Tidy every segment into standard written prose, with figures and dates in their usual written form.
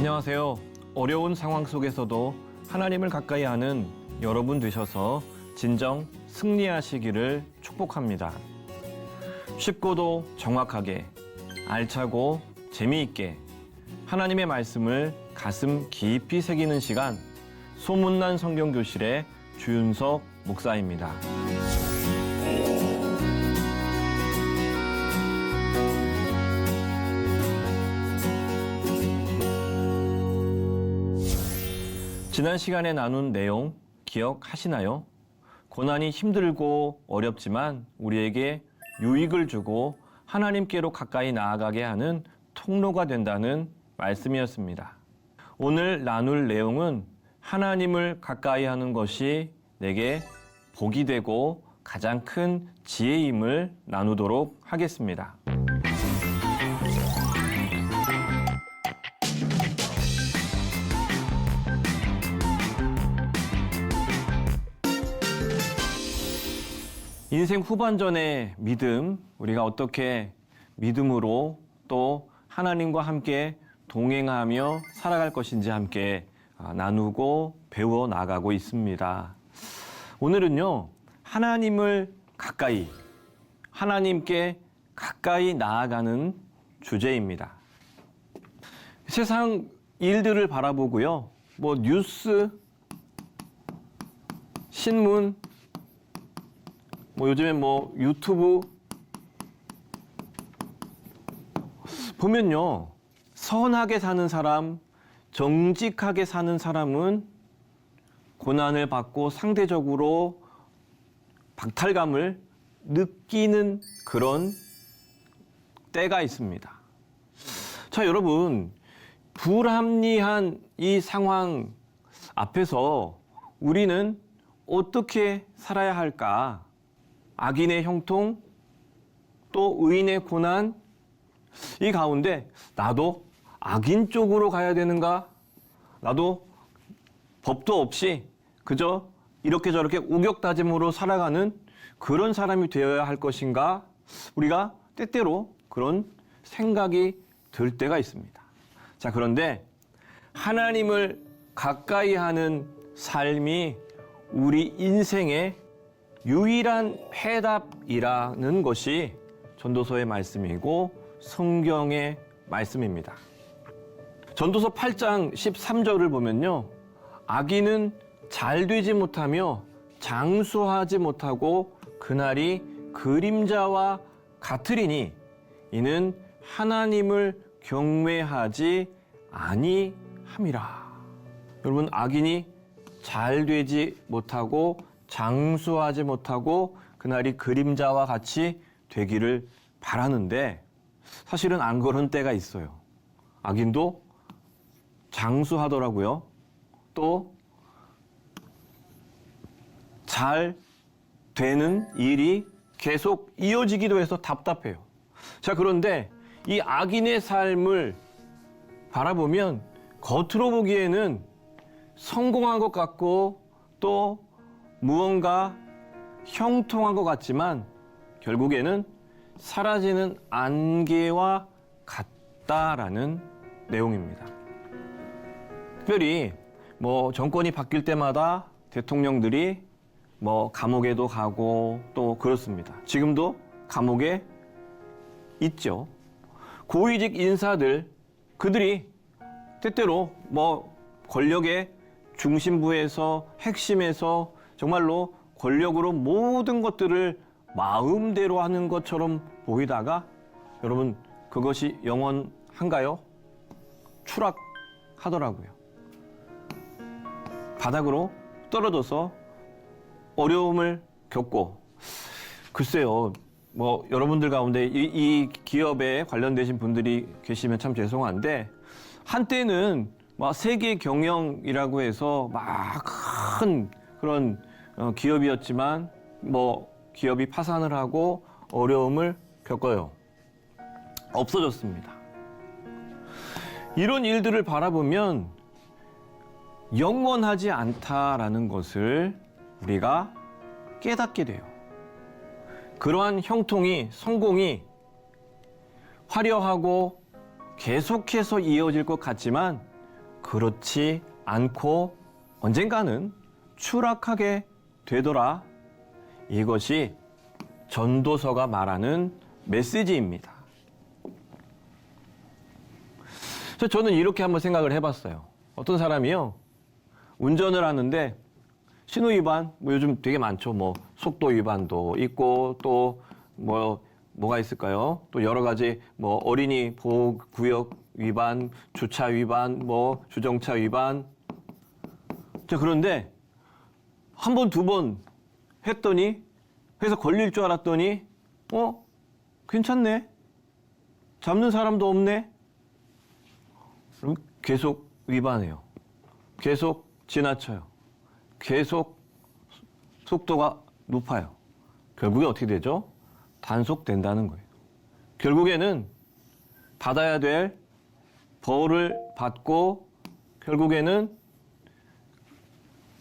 안녕하세요. 어려운 상황 속에서도 하나님을 가까이 하는 여러분 되셔서 진정 승리하시기를 축복합니다. 쉽고도 정확하게, 알차고 재미있게 하나님의 말씀을 가슴 깊이 새기는 시간, 소문난 성경교실의 주윤석 목사입니다. 지난 시간에 나눈 내용 기억하시나요? 고난이 힘들고 어렵지만 우리에게 유익을 주고 하나님께로 가까이 나아가게 하는 통로가 된다는 말씀이었습니다. 오늘 나눌 내용은 하나님을 가까이 하는 것이 내게 복이 되고 가장 큰 지혜임을 나누도록 하겠습니다. 인생 후반전의 믿음, 우리가 어떻게 믿음으로 또 하나님과 함께 동행하며 살아갈 것인지 함께 나누고 배워 나가고 있습니다. 오늘은요, 하나님을 가까이, 하나님께 가까이 나아가는 주제입니다. 세상 일들을 바라보고요, 뉴스, 신문, 요즘엔 유튜브 보면요, 선하게 사는 사람, 정직하게 사는 사람은 고난을 받고 상대적으로 박탈감을 느끼는 그런 때가 있습니다. 자, 여러분, 불합리한 이 상황 앞에서 우리는 어떻게 살아야 할까? 악인의 형통, 또 의인의 고난, 이 가운데 나도 악인 쪽으로 가야 되는가? 나도 법도 없이 그저 이렇게 저렇게 우격다짐으로 살아가는 그런 사람이 되어야 할 것인가? 우리가 때때로 그런 생각이 들 때가 있습니다. 자, 그런데 하나님을 가까이 하는 삶이 우리 인생의 유일한 해답이라는 것이 전도서의 말씀이고 성경의 말씀입니다. 전도서 8장 13절을 보면요, 악인은 잘 되지 못하며 장수하지 못하고 그날이 그림자와 같으리니 이는 하나님을 경외하지 아니함이라. 여러분, 악인이 잘 되지 못하고 장수하지 못하고 그날이 그림자와 같이 되기를 바라는데 사실은 안 그런 때가 있어요. 악인도 장수하더라고요. 또 잘 되는 일이 계속 이어지기도 해서 답답해요. 자, 그런데 이 악인의 삶을 바라보면 겉으로 보기에는 성공한 것 같고 또 무언가 형통한 것 같지만 결국에는 사라지는 안개와 같다라는 내용입니다. 특별히 정권이 바뀔 때마다 대통령들이 감옥에도 가고 또 그렇습니다. 지금도 감옥에 있죠. 고위직 인사들, 그들이 때때로 권력의 중심부에서 핵심에서 정말로 권력으로 모든 것들을 마음대로 하는 것처럼 보이다가 여러분, 그것이 영원한가요? 추락하더라고요. 바닥으로 떨어져서 어려움을 겪고, 글쎄요, 여러분들 가운데 이 기업에 관련되신 분들이 계시면 참 죄송한데, 한때는 세계 경영이라고 해서 큰 그런 기업이었지만 기업이 파산을 하고 어려움을 겪어요. 없어졌습니다. 이런 일들을 바라보면 영원하지 않다라는 것을 우리가 깨닫게 돼요. 그러한 형통이, 성공이 화려하고 계속해서 이어질 것 같지만 그렇지 않고 언젠가는 추락하게 되더라. 이것이 전도서가 말하는 메시지입니다. 저는 이렇게 한번 생각을 해봤어요. 어떤 사람이요, 운전을 하는데 신호 위반, 요즘 되게 많죠. 속도 위반도 있고, 또 뭐가 있을까요? 또 여러 가지 어린이 보호 구역 위반, 주차 위반, 주정차 위반. 자, 그런데 한 번, 두 번 했더니, 해서 걸릴 줄 알았더니, 괜찮네. 잡는 사람도 없네. 그럼 계속 위반해요. 계속 지나쳐요. 계속 속도가 높아요. 결국에 어떻게 되죠? 단속된다는 거예요. 결국에는 받아야 될 벌을 받고 결국에는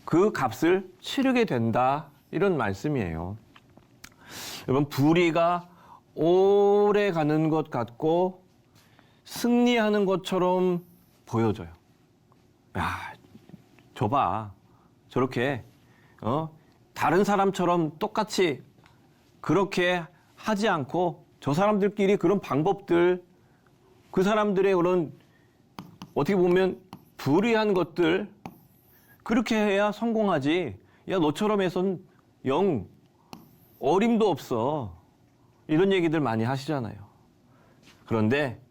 그 값을 치르게 된다. 이런 말씀이에요. 여러분, 불의가 오래 가는 것 같고 승리하는 것처럼 보여져요. 야, 저봐. 저렇게 다른 사람처럼 똑같이 그렇게 하지 않고 저 사람들끼리 그런 방법들, 그 사람들의 그런 어떻게 보면 불의한 것들, 그렇게 해야 성공하지. 야, 너처럼 해선 영 어림도 없어. 이런 얘기들 많이 하시잖아요. 그런데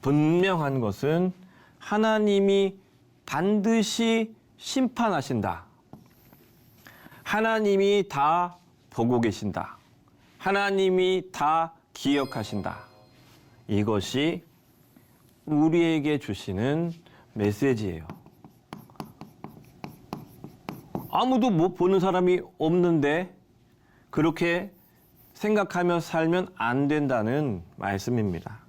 분명한 것은 하나님이 반드시 심판하신다. 하나님이 다 보고 계신다. 하나님이 다 기억하신다. 이것이 우리에게 주시는 메시지예요. 아무도 못 보는 사람이 없는데 그렇게 생각하며 살면 안 된다는 말씀입니다.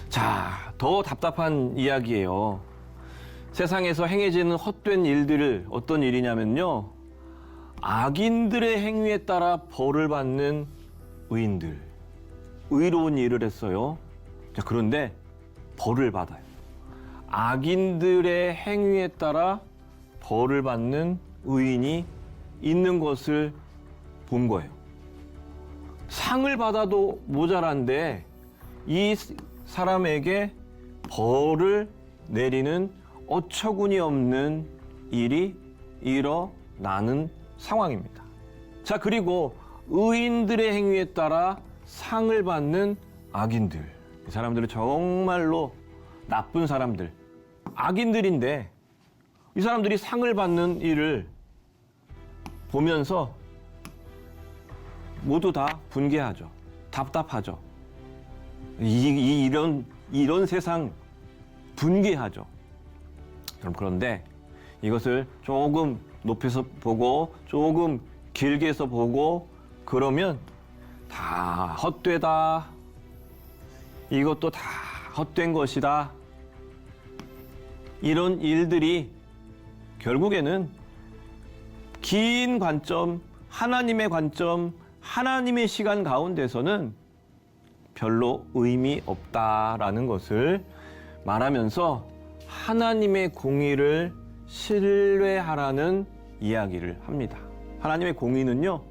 자, 더 답답한 이야기예요. 세상에서 행해지는 헛된 일들을 어떤 일이냐면요, 악인들의 행위에 따라 벌을 받는 의인들. 의로운 일을 했어요. 자, 그런데 벌을 받아요. 악인들의 행위에 따라 벌을 받는 의인이 있는 것을 본 거예요. 상을 받아도 모자란데 이 사람에게 벌을 내리는 어처구니 없는 일이 일어나는 상황입니다. 자, 그리고 의인들의 행위에 따라 상을 받는 악인들. 이 사람들은 정말로 나쁜 사람들, 악인들인데 이 사람들이 상을 받는 일을 보면서 모두 다 분개하죠. 답답하죠. 이런 세상 분개하죠. 그런데 이것을 조금 높여서 보고 조금 길게서 보고 그러면 다 헛되다. 이것도 다 헛된 것이다. 이런 일들이 결국에는 긴 관점, 하나님의 관점, 하나님의 시간 가운데서는 별로 의미 없다라는 것을 말하면서 하나님의 공의를 신뢰하라는 이야기를 합니다. 하나님의 공의는요,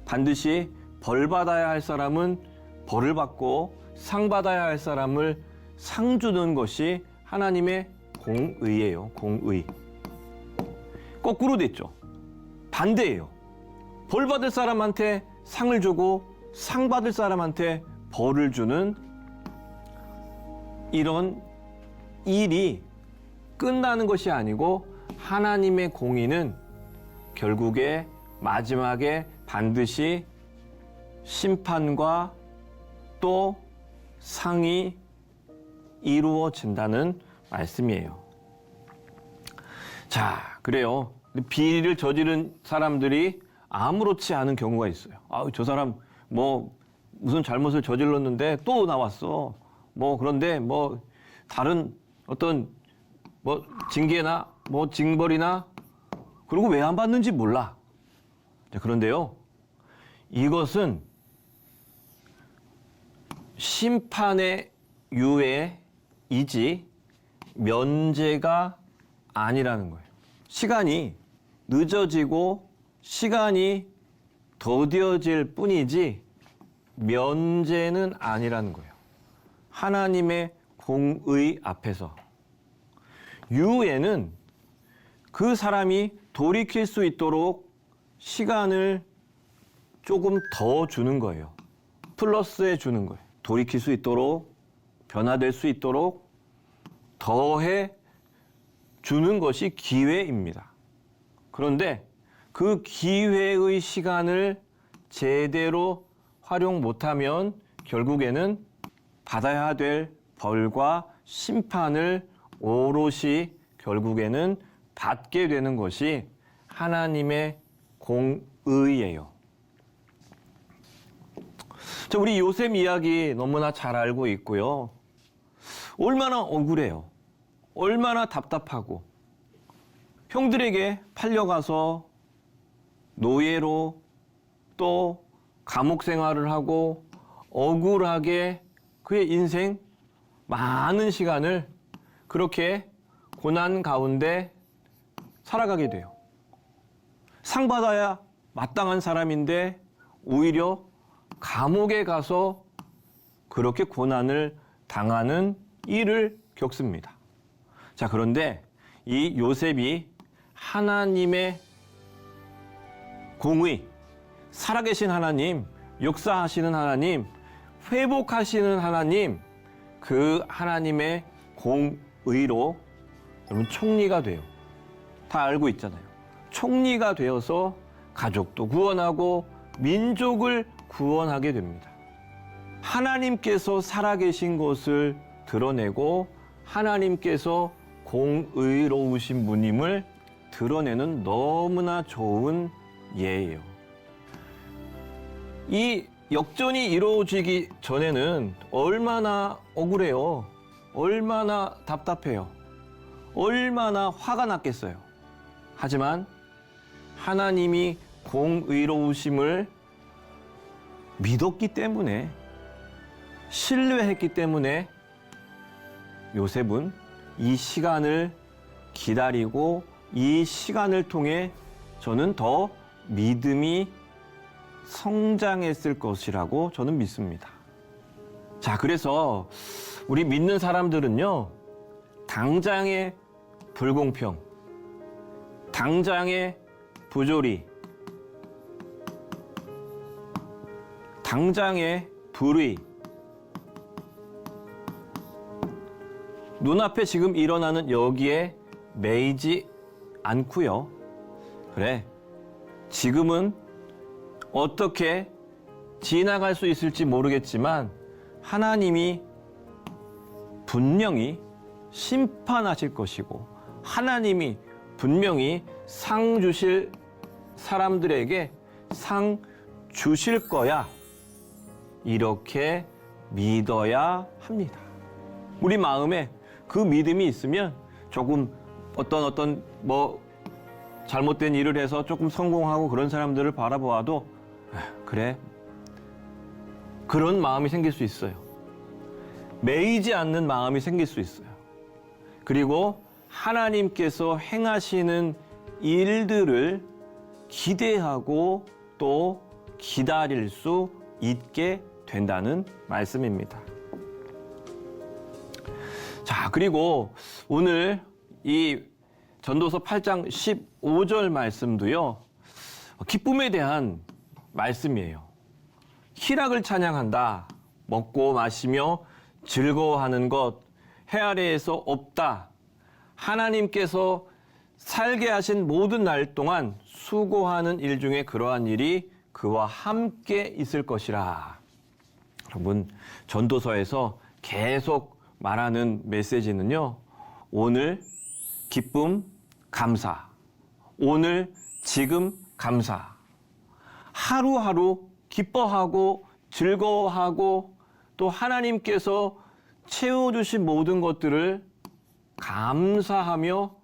반드시 벌 받아야 할 사람은 벌을 받고 상 받아야 할 사람을 상 주는 것이 하나님의 공의예요. 공의. 거꾸로 됐죠. 반대예요. 벌 받을 사람한테 상을 주고 상 받을 사람한테 벌을 주는 이런 일이 끝나는 것이 아니고 하나님의 공의는 결국에 마지막에 반드시 심판과 또 상이 이루어진다는 말씀이에요. 자, 그래요. 비리를 저지른 사람들이 아무렇지 않은 경우가 있어요. 저 사람 무슨 잘못을 저질렀는데 또 나왔어. 그런데 다른 어떤 징계나 징벌이나 그리고 왜 안 받는지 몰라. 자, 그런데요, 이것은 심판의 유예이지 면제가 아니라는 거예요. 시간이 늦어지고 시간이 더뎌질 뿐이지 면제는 아니라는 거예요. 하나님의 공의 앞에서. 유예는 그 사람이 돌이킬 수 있도록 시간을 조금 더 주는 거예요. 플러스해 주는 거예요. 돌이킬 수 있도록, 변화될 수 있도록 더해 주는 것이 기회입니다. 그런데 그 기회의 시간을 제대로 활용 못하면 결국에는 받아야 될 벌과 심판을 오롯이 결국에는 받게 되는 것이 하나님의 공의예요. 자, 우리 요셉 이야기 너무나 잘 알고 있고요. 얼마나 억울해요. 얼마나 답답하고 형들에게 팔려가서 노예로 또 감옥 생활을 하고 억울하게 그의 인생 많은 시간을 그렇게 고난 가운데 살아가게 돼요. 상 받아야 마땅한 사람인데 오히려 감옥에 가서 그렇게 고난을 당하는 일을 겪습니다. 자, 그런데 이 요셉이 하나님의 공의, 살아계신 하나님, 역사하시는 하나님, 회복하시는 하나님, 그 하나님의 공의로 여러분 총리가 돼요. 다 알고 있잖아요. 총리가 되어서 가족도 구원하고 민족을 구원하게 됩니다. 하나님께서 살아계신 것을 드러내고 하나님께서 공의로우신 분임을 드러내는 너무나 좋은 예예요. 이 역전이 이루어지기 전에는 얼마나 억울해요. 얼마나 답답해요. 얼마나 화가 났겠어요. 하지만 하나님이 공의로우심을 믿었기 때문에, 신뢰했기 때문에 요셉은 이 시간을 기다리고 이 시간을 통해 저는 더 믿음이 성장했을 것이라고 저는 믿습니다. 자, 그래서 우리 믿는 사람들은요, 당장의 불공평, 당장의 부조리, 당장의 불의, 눈앞에 지금 일어나는 여기에 매이지 않고요. 그래, 지금은 어떻게 지나갈 수 있을지 모르겠지만 하나님이 분명히 심판하실 것이고 하나님이 분명히 상 주실 사람들에게 상 주실 거야. 이렇게 믿어야 합니다. 우리 마음에 그 믿음이 있으면 조금 어떤 잘못된 일을 해서 조금 성공하고 그런 사람들을 바라보아도 그래, 그런 마음이 생길 수 있어요. 매이지 않는 마음이 생길 수 있어요. 그리고 하나님께서 행하시는 일들을 기대하고 또 기다릴 수 있게 된다는 말씀입니다. 자, 그리고 오늘 이 전도서 8장 15절 말씀도요, 기쁨에 대한 말씀이에요. 희락을 찬양한다. 먹고 마시며 즐거워하는 것 해 아래에서 없다. 하나님께서 살게 하신 모든 날 동안 수고하는 일 중에 그러한 일이 그와 함께 있을 것이라. 여러분, 전도서에서 계속 말하는 메시지는요, 오늘 기쁨, 감사. 오늘, 지금, 감사. 하루하루 기뻐하고 즐거워하고 또 하나님께서 채워주신 모든 것들을 감사하며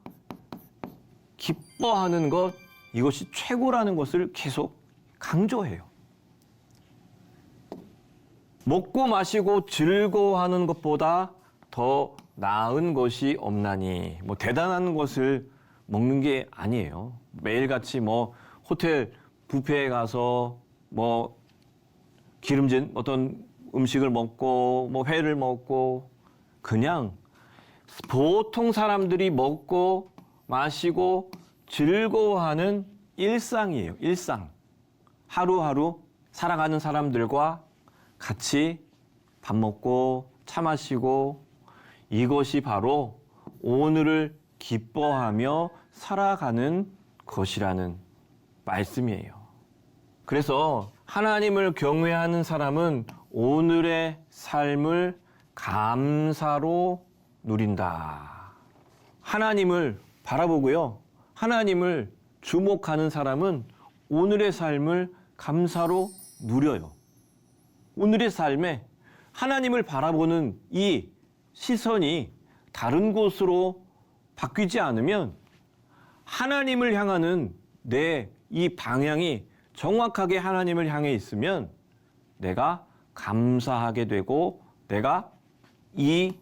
기뻐하는 것, 이것이 최고라는 것을 계속 강조해요. 먹고 마시고 즐거워하는 것보다 더 나은 것이 없나니. 뭐 대단한 것을 먹는 게 아니에요. 매일같이 뭐 호텔 뷔페에 가서 뭐 기름진 어떤 음식을 먹고 뭐 회를 먹고 그냥 보통 사람들이 먹고 마시고 즐거워하는 일상이에요. 일상. 하루하루 살아가는 사람들과 같이 밥 먹고 차 마시고 이것이 바로 오늘을 기뻐하며 살아가는 것이라는 말씀이에요. 그래서 하나님을 경외하는 사람은 오늘의 삶을 감사로 누린다. 하나님을 바라보고요. 하나님을 주목하는 사람은 오늘의 삶을 감사로 누려요. 오늘의 삶에 하나님을 바라보는 이 시선이 다른 곳으로 바뀌지 않으면 하나님을 향하는 내 이 방향이 정확하게 하나님을 향해 있으면 내가 감사하게 되고 내가 이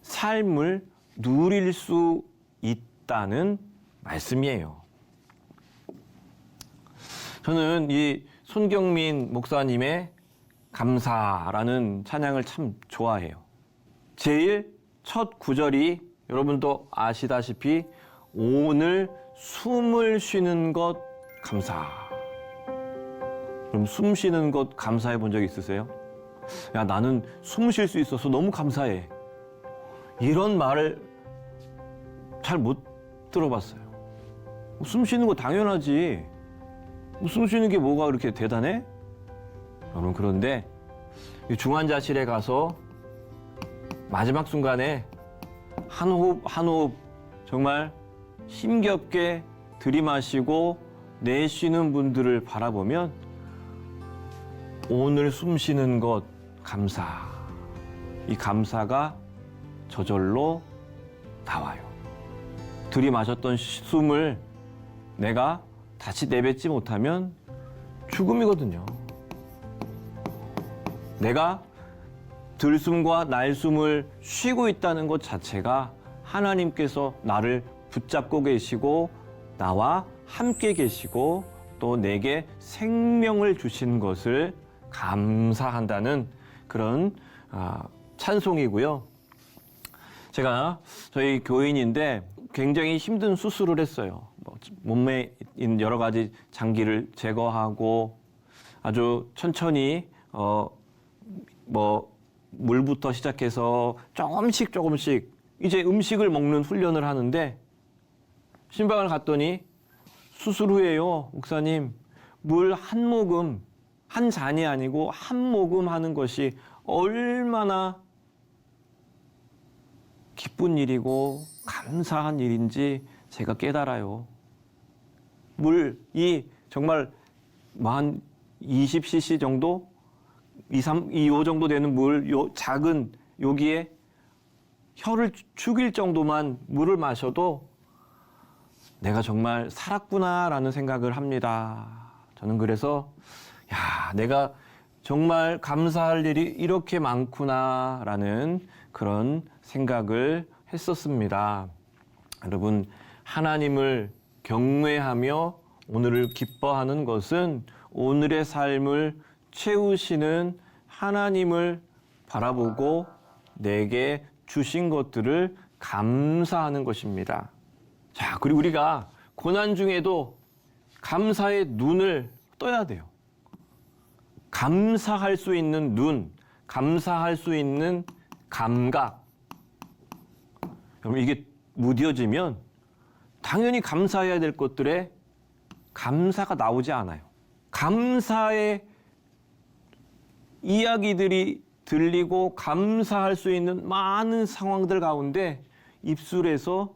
삶을 누릴 수 있다는 말씀이에요. 저는 이 손경민 목사님의 감사라는 찬양을 참 좋아해요. 제일 첫 구절이 여러분도 아시다시피 오늘 숨을 쉬는 것 감사. 그럼 숨 쉬는 것 감사해 본 적 있으세요? 야, 나는 숨 쉴 수 있어서 너무 감사해. 이런 말을 잘 못 들어봤어요. 숨 쉬는 거 당연하지. 숨 쉬는 게 뭐가 그렇게 대단해? 여러분, 그런데 중환자실에 가서 마지막 순간에 한 호흡 한 호흡 정말 힘겹게 들이마시고 내쉬는 분들을 바라보면 오늘 숨 쉬는 것 감사. 이 감사가 저절로 나와요. 들이마셨던 숨을 내가 다시 내뱉지 못하면 죽음이거든요. 내가 들숨과 날숨을 쉬고 있다는 것 자체가 하나님께서 나를 붙잡고 계시고 나와 함께 계시고 또 내게 생명을 주신 것을 감사한다는 그런 찬송이고요. 제가 저희 교인인데 굉장히 힘든 수술을 했어요. 몸에 있는 여러 가지 장기를 제거하고 아주 천천히 물부터 시작해서 조금씩 이제 음식을 먹는 훈련을 하는데 신방을 갔더니 수술 후에요, 목사님, 물 한 모금, 한 잔이 아니고 한 모금 하는 것이 얼마나 기쁜 일이고 감사한 일인지 제가 깨달아요. 물이 정말 한 20cc 정도? 2, 5 정도 되는 물, 요 작은 여기에 혀를 죽일 정도만 물을 마셔도 내가 정말 살았구나라는 생각을 합니다. 저는 그래서 내가 정말 감사할 일이 이렇게 많구나라는 그런 생각을 했었습니다. 여러분, 하나님을 경외하며 오늘을 기뻐하는 것은 오늘의 삶을 채우시는 하나님을 바라보고 내게 주신 것들을 감사하는 것입니다. 자, 그리고 우리가 고난 중에도 감사의 눈을 떠야 돼요. 감사할 수 있는 눈, 감사할 수 있는 감각. 여러분, 이게 무뎌지면 당연히 감사해야 될 것들에 감사가 나오지 않아요. 감사의 이야기들이 들리고 감사할 수 있는 많은 상황들 가운데 입술에서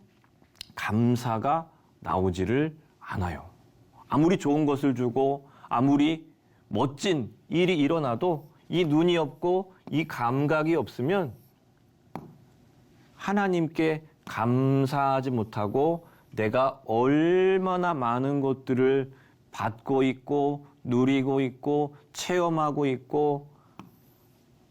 감사가 나오지를 않아요. 아무리 좋은 것을 주고 아무리 멋진 일이 일어나도 이 눈이 없고 이 감각이 없으면 하나님께 감사하지 못하고 내가 얼마나 많은 것들을 받고 있고 누리고 있고 체험하고 있고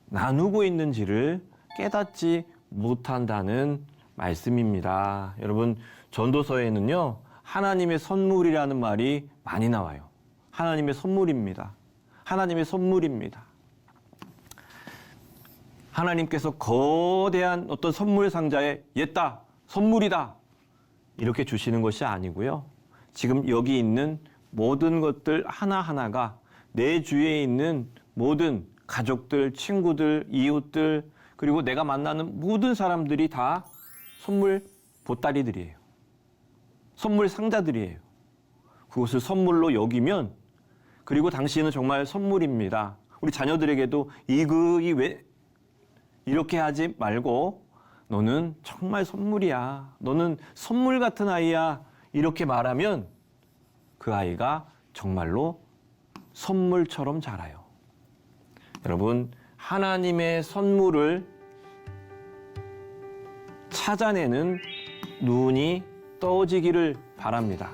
나누고 있는지를 깨닫지 못한다는 말씀입니다. 여러분, 전도서에는요, 하나님의 선물이라는 말이 많이 나와요. 하나님의 선물입니다. 하나님의 선물입니다. 하나님께서 거대한 어떤 선물 상자에 옛다, 선물이다, 이렇게 주시는 것이 아니고요. 지금 여기 있는 모든 것들 하나하나가 내 주위에 있는 모든 가족들, 친구들, 이웃들, 그리고 내가 만나는 모든 사람들이 다 선물 보따리들이에요. 선물 상자들이에요. 그것을 선물로 여기면, 그리고 당신은 정말 선물입니다. 우리 자녀들에게도 왜 이렇게 하지 말고 너는 정말 선물이야. 너는 선물 같은 아이야. 이렇게 말하면 그 아이가 정말로 선물처럼 자라요. 여러분, 하나님의 선물을 찾아내는 눈이 떠지기를 바랍니다.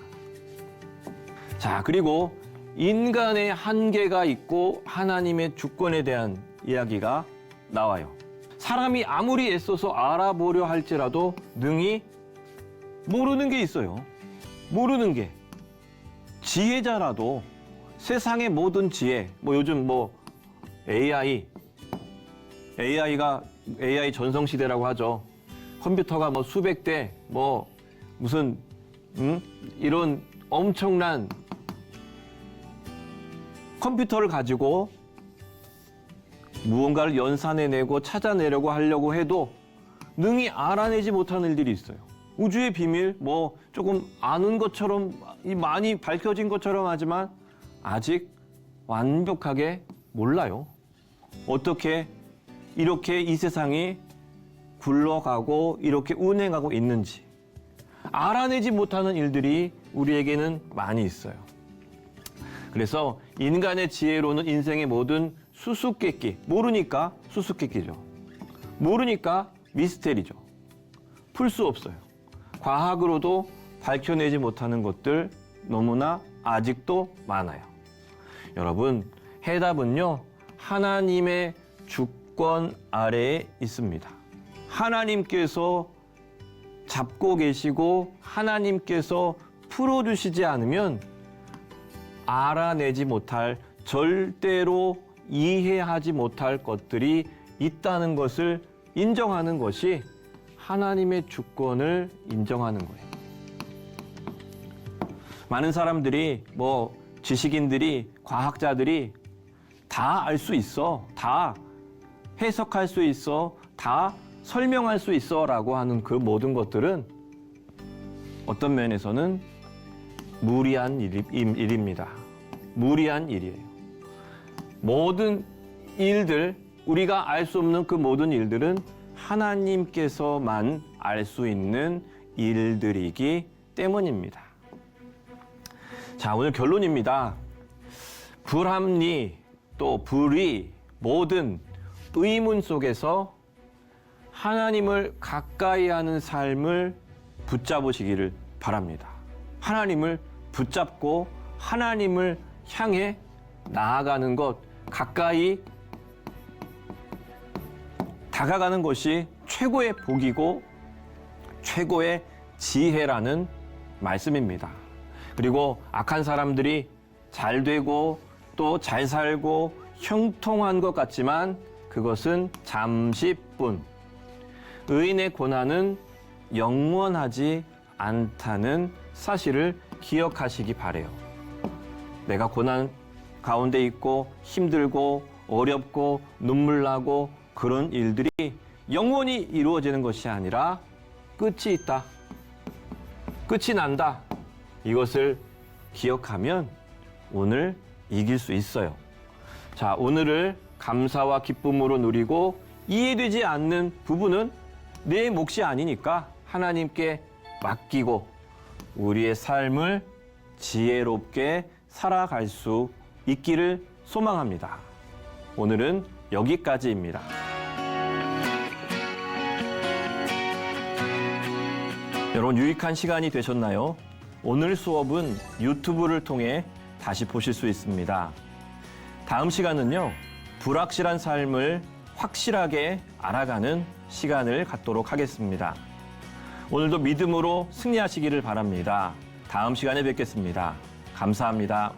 자, 그리고 인간의 한계가 있고 하나님의 주권에 대한 이야기가 나와요. 사람이 아무리 애써서 알아보려 할지라도 능히 모르는 게 있어요. 모르는 게. 지혜자라도 세상의 모든 지혜, 요즘 AI 전성시대라고 하죠. 컴퓨터가 수백 대, 이런 엄청난 컴퓨터를 가지고 무언가를 연산해내고 찾아내려고 하려고 해도 능히 알아내지 못하는 일들이 있어요. 우주의 비밀, 조금 아는 것처럼, 많이 밝혀진 것처럼 하지만 아직 완벽하게 몰라요. 어떻게 이렇게 이 세상이 굴러가고 이렇게 운행하고 있는지 알아내지 못하는 일들이 우리에게는 많이 있어요. 그래서 인간의 지혜로는 인생의 모든 수수께끼, 모르니까 수수께끼죠. 모르니까 미스테리죠. 풀 수 없어요. 과학으로도 밝혀내지 못하는 것들 너무나 아직도 많아요. 여러분, 해답은요, 하나님의 주권 아래에 있습니다. 하나님께서 잡고 계시고 하나님께서 풀어주시지 않으면 알아내지 못할, 절대로 이해하지 못할 것들이 있다는 것을 인정하는 것이 하나님의 주권을 인정하는 거예요. 많은 사람들이, 지식인들이, 과학자들이 다 알 수 있어, 다 해석할 수 있어, 다 설명할 수 있어 라고 하는 그 모든 것들은 어떤 면에서는 무리한 일입니다. 무리한 일이에요. 모든 일들, 우리가 알 수 없는 그 모든 일들은 하나님께서만 알 수 있는 일들이기 때문입니다. 자, 오늘 결론입니다. 불합리, 또 불의, 모든 의문 속에서 하나님을 가까이 하는 삶을 붙잡으시기를 바랍니다. 하나님을 붙잡고 하나님을 향해 나아가는 것, 가까이 다가가는 것이 최고의 복이고 최고의 지혜라는 말씀입니다. 그리고 악한 사람들이 잘 되고 또 잘 살고 형통한 것 같지만 그것은 잠시뿐. 의인의 고난은 영원하지 않다는 사실을 기억하시기 바래요. 내가 고난 가운데 있고 힘들고 어렵고 눈물 나고 그런 일들이 영원히 이루어지는 것이 아니라 끝이 있다. 끝이 난다. 이것을 기억하면 오늘 이길 수 있어요. 자, 오늘을 감사와 기쁨으로 누리고 이해되지 않는 부분은 내 몫이 아니니까 하나님께 맡기고 우리의 삶을 지혜롭게 살아갈 수 있기를 소망합니다. 오늘은 여기까지입니다. 여러분, 유익한 시간이 되셨나요? 오늘 수업은 유튜브를 통해 다시 보실 수 있습니다. 다음 시간은요, 불확실한 삶을 확실하게 알아가는 시간을 갖도록 하겠습니다. 오늘도 믿음으로 승리하시기를 바랍니다. 다음 시간에 뵙겠습니다. 감사합니다.